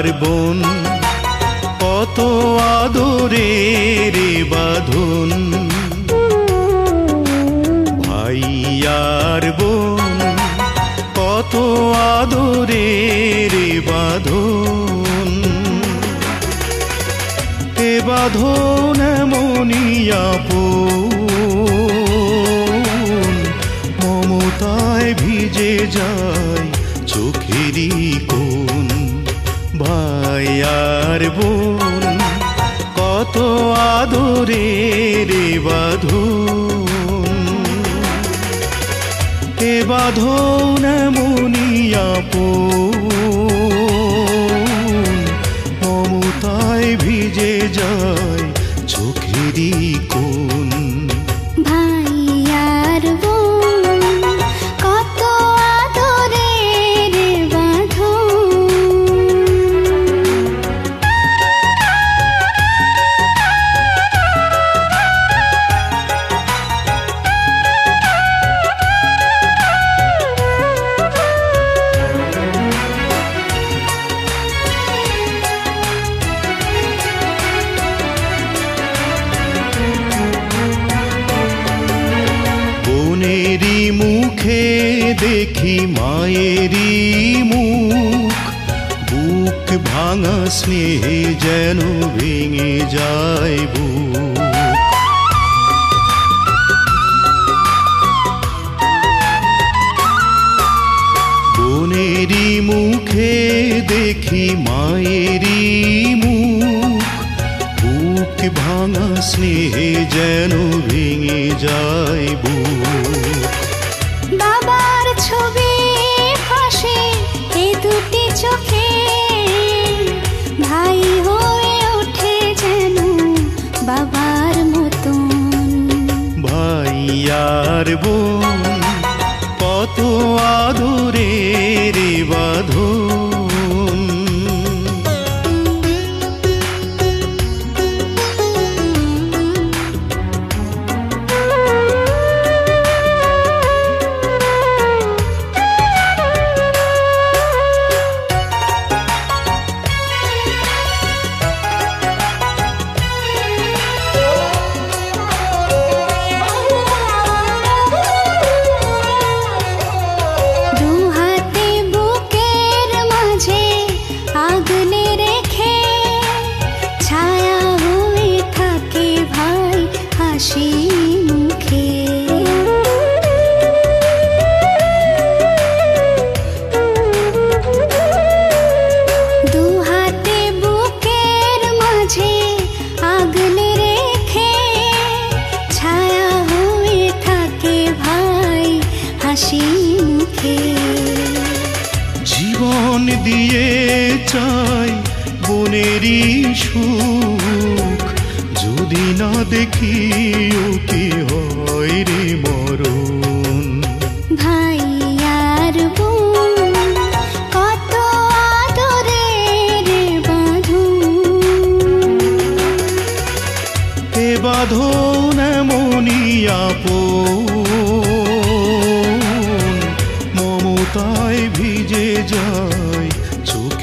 আর বোন কত আদরের বাঁধন। ভাই আর বোন কত আদরের বাঁধন। এ বাঁধন এমনই আপন, মমতায় ভিজে যায় চোখেরই কোণ। ভাই আর বোন কত আদরের বাঁধন। এ বাঁধন এমনই আপন, মমতায় ভিজে যায় চোখেরই কোণ। ভাই আর বোন কত আদরের বাঁধন। বোনেরই মুখে দেখি মায়েরই মুখ, বুক ভাঙা স্নেহে যেন ভেঙে যায় বুক। বোনেরই মুখে দেখি মায়েরই মুখ, বুক ভাঙা স্নেহে যেন ভেঙে যায় বুক। বাবার ছবি ফাঁসে এ দুটি চোখে, ভাই হয়ে ওঠে যেন বাবার মতন। ভাই আর বোন কত আদরের বাঁধন। জীবন দিয়ে চাই বোনেরই সুখ, যদি না দেখি ওকে হয় রে মরণ। ভাই আর বোন কত আদরের বাঁধন। এ বাঁধন এমনই আপন, মমতায় ভিজে যায় চোখ